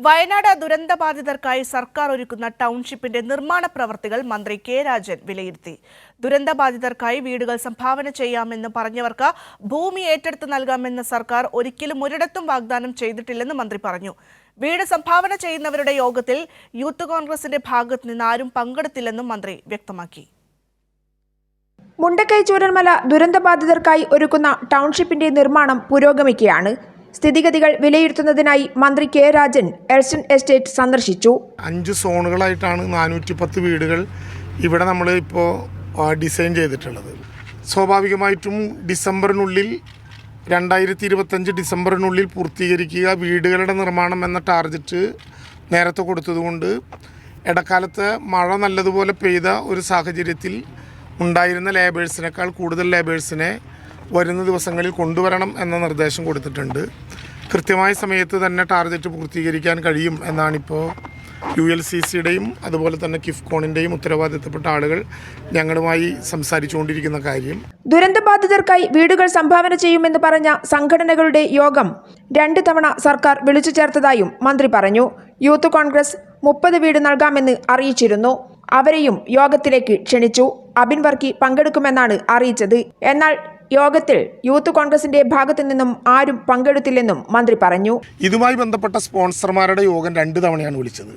വയനാട് ദുരന്തബാധിതർക്കായി സർക്കാർ ഒരുക്കുന്ന ടൗൺഷിപ്പിന്റെ നിർമ്മാണ പ്രവർത്തികൾ മന്ത്രി കെ രാജൻ വിലയിരുത്തി. ദുരന്തബാധിതർക്കായി വീടുകൾ സംഭാവന ചെയ്യാമെന്ന് പറഞ്ഞവർക്ക് ഭൂമി ഏറ്റെടുത്ത് നൽകാമെന്ന് സർക്കാർ ഒരിക്കലും ഒരിടത്തും വാഗ്ദാനം ചെയ്തിട്ടില്ലെന്ന് മന്ത്രി പറഞ്ഞു. വീട് സംഭാവന ചെയ്യുന്നവരുടെ യോഗത്തിൽ യൂത്ത് കോൺഗ്രസിന്റെ ഭാഗത്ത് നിന്ന് ആരും പങ്കെടുത്തില്ലെന്നും മന്ത്രി വ്യക്തമാക്കി. മുണ്ടക്കൈ ചൂരൽമല ദുരന്തബാധിതർക്കായി ഒരുക്കുന്ന ടൗൺഷിപ്പിന്റെ നിർമ്മാണം പുരോഗമിക്കുകയാണ്. സ്ഥിതിഗതികൾ വിലയിരുത്തുന്നതിനായി മന്ത്രി കെ രാജൻ എൽസ്റ്റൺ എസ്റ്റേറ്റ് സന്ദർശിച്ചു. 5 സോണുകളായിട്ടാണ് 410 വീടുകൾ ഇവിടെ നമ്മൾ ഇപ്പോൾ ഡിസൈൻ ചെയ്തിട്ടുള്ളത്. സ്വാഭാവികമായിട്ടും 2025 ഡിസംബറിനുള്ളിൽ പൂർത്തീകരിക്കുക വീടുകളുടെ നിർമ്മാണം എന്ന ടാർഗറ്റ് നേരത്തെ കൊടുത്തതുകൊണ്ട് ഇടക്കാലത്ത് മഴ നല്ലതുപോലെ പെയ്ത ഒരു സാഹചര്യത്തിൽ ഉണ്ടായിരുന്ന ലേബേഴ്സിനേക്കാൾ കൂടുതൽ ലേബേഴ്സിനെ വരുന്ന ദിവസങ്ങളിൽ കൊണ്ടുവരണം എന്ന നിർദ്ദേശം കൊടുത്തിട്ടുണ്ട്. കൃത്യമായ സമയത്ത് തന്നെ ടാർഗറ്റ് പൂർത്തീകരിക്കാൻ കഴിയും എന്നാണിപ്പോൾ ULCCയുടെയും അതുപോലെ തന്നെ കിഫ്കോണിൻ്റെയും ഉത്തരവാദിത്തപ്പെട്ട ആളുകൾ ഞങ്ങളുമായി സംസാരിച്ചുകൊണ്ടിരിക്കുന്ന കാര്യം. ദുരന്തബാധിതർക്കായി വീടുകൾ സംഭാവന ചെയ്യുമെന്ന് പറഞ്ഞ സംഘടനകളുടെ യോഗം 2 തവണ സർക്കാർ വിളിച്ചു ചേർത്തതായും മന്ത്രി പറഞ്ഞു. യൂത്ത് കോൺഗ്രസ് 30 വീട് നൽകാമെന്ന് അറിയിച്ചിരുന്നു. അവരെയും യോഗത്തിലേക്ക് ക്ഷണിച്ചു. അബിൻ വർക്കി പങ്കെടുക്കുമെന്നാണ് അറിയിച്ചത്. എന്നാൽ യോഗത്തിൽ യൂത്ത് കോൺഗ്രസിന്റെ ഭാഗത്തു നിന്നും ആരും പങ്കെടുത്തില്ലെന്നും മന്ത്രി പറഞ്ഞു. ഇതുമായി ബന്ധപ്പെട്ട സ്പോൺസർമാരുടെ യോഗം 2 തവണയാണ് വിളിച്ചത്.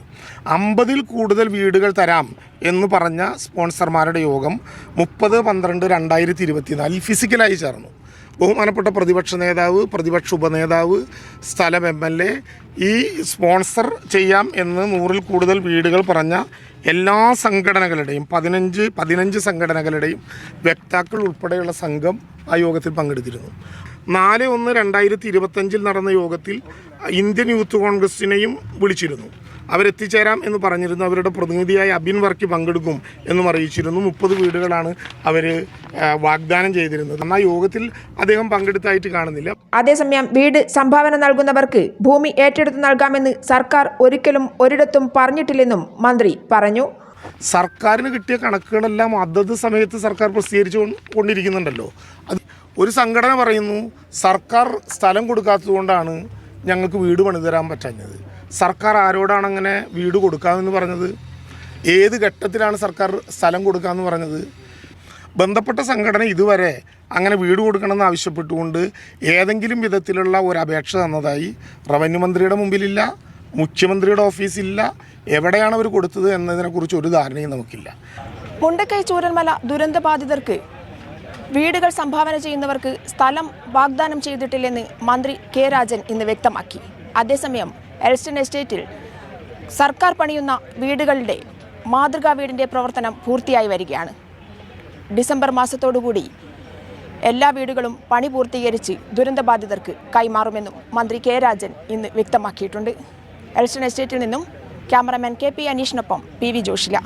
50-ൽ കൂടുതൽ വീടുകൾ തരാം എന്ന് പറഞ്ഞ സ്പോൺസർമാരുടെ യോഗം 30/12/2024 ഫിസിക്കലായി ചേർന്നു. ബഹുമാനപ്പെട്ട പ്രതിപക്ഷ നേതാവ്, പ്രതിപക്ഷ ഉപനേതാവ്, സ്ഥലം MLA, ഈ സ്പോൺസർ ചെയ്യാം എന്ന് 100-ൽ കൂടുതൽ വീടുകൾ പറഞ്ഞ എല്ലാ സംഘടനകളുടെയും 15 സംഘടനകളുടെയും വക്താക്കൾ ഉൾപ്പെടെയുള്ള സംഘം ആ യോഗത്തിൽ പങ്കെടുത്തിരുന്നു. 4/1/2025 നടന്ന യോഗത്തിൽ ഇന്ത്യൻ യൂത്ത് കോൺഗ്രസിനെയും വിളിച്ചിരുന്നു. അവരെത്തിച്ചേരാം എന്ന് പറഞ്ഞിരുന്നു. അവരുടെ പ്രതിനിധിയായ അബിൻ വർക്കി പങ്കെടുക്കും എന്നും അറിയിച്ചിരുന്നു. 30 വീടുകളാണ് അവർ വാഗ്ദാനം ചെയ്തിരുന്നത്. എന്നാൽ യോഗത്തിൽ അദ്ദേഹം പങ്കെടുത്തായിട്ട് കാണുന്നില്ല. അതേസമയം വീട് സംഭാവന നൽകുന്നവർക്ക് ഭൂമി ഏറ്റെടുത്ത് നൽകാമെന്ന് സർക്കാർ ഒരിക്കലും ഒരിടത്തും പറഞ്ഞിട്ടില്ലെന്നും മന്ത്രി പറഞ്ഞു. സർക്കാരിന് കിട്ടിയ കണക്കുകളെല്ലാം അതത് സമയത്ത് സർക്കാർ പ്രസിദ്ധീകരിച്ചു കൊണ്ടിരിക്കുന്നുണ്ടല്ലോ. അത് ഒരു സംഘടന പറയുന്നു സർക്കാർ സ്ഥലം കൊടുക്കാത്തതുകൊണ്ടാണ് ഞങ്ങൾക്ക് വീട് പണിത് തരാൻ പറ്റാഞ്ഞത്. സർക്കാർ ആരോടാണ് അങ്ങനെ വീട് കൊടുക്കാമെന്ന് പറഞ്ഞത്? ഏത് ഘട്ടത്തിലാണ് സർക്കാർ സ്ഥലം കൊടുക്കാമെന്ന് പറഞ്ഞത്? ബന്ധപ്പെട്ട സംഘടന ഇതുവരെ അങ്ങനെ വീട് കൊടുക്കണമെന്ന് ആവശ്യപ്പെട്ടുകൊണ്ട് ഏതെങ്കിലും വിധത്തിലുള്ള ഒരു അപേക്ഷ തന്നതായി റവന്യൂ മന്ത്രിയുടെ മുമ്പിലില്ല, മുഖ്യമന്ത്രിയുടെ ഓഫീസിലില്ല. എവിടെയാണ് അവർ കൊടുത്തത് എന്നതിനെക്കുറിച്ച് ഒരു ധാരണയും നമുക്കില്ല. മുണ്ടക്കൈ ചൂരൽമല ദുരന്തബാധിതർക്ക് വീടുകൾ സംഭാവന ചെയ്യുന്നവർക്ക് സ്ഥലം വാഗ്ദാനം ചെയ്തിട്ടില്ലെന്ന് മന്ത്രി കെ രാജൻ ഇന്ന് വ്യക്തമാക്കി. അതേസമയം എൽസ്റ്റൺ എസ്റ്റേറ്റിൽ സർക്കാർ പണിയുന്ന വീടുകളുടെ മാതൃകാ വീടിൻ്റെ പ്രവർത്തനം പൂർത്തിയായി വരികയാണ്. ഡിസംബർ മാസത്തോടുകൂടി എല്ലാ വീടുകളും പണി പൂർത്തീകരിച്ച് ദുരന്തബാധിതർക്ക് കൈമാറുമെന്നും മന്ത്രി കെ രാജൻ ഇന്ന് വ്യക്തമാക്കിയിട്ടുണ്ട്. എൽസ്റ്റൺ എസ്റ്റേറ്റിൽ നിന്നും ക്യാമറമാൻ KP അനീഷിനൊപ്പം PV ജോഷില.